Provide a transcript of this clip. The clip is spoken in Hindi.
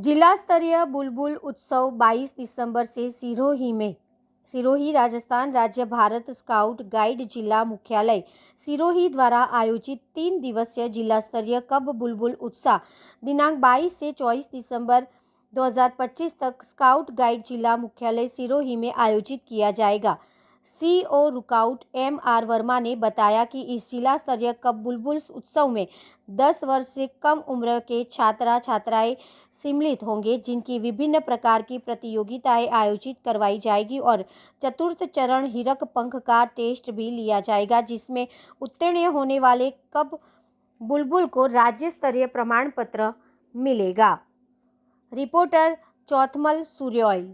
जिला स्तरीय बुलबुल उत्सव 22 दिसंबर से सिरोही राजस्थान राज्य भारत स्काउट गाइड जिला मुख्यालय सिरोही द्वारा आयोजित 3 दिवसीय जिला स्तरीय कब बुलबुल उत्सव दिनांक 22 से 24 दिसंबर 2025 तक स्काउट गाइड जिला मुख्यालय सिरोही में आयोजित किया जाएगा। सीओ रुकाउट MR वर्मा ने बताया कि इस जिला स्तरीय कब बुलबुल उत्सव में 10 वर्ष से कम उम्र के छात्रा छात्राएं सम्मिलित होंगे, जिनकी विभिन्न प्रकार की प्रतियोगिताएं आयोजित करवाई जाएगी और चतुर्थ चरण हीरक पंख का टेस्ट भी लिया जाएगा, जिसमें उत्तीर्ण होने वाले कब बुलबुल को राज्य स्तरीय प्रमाण पत्र मिलेगा। रिपोर्टर चौथमल सूर्योल।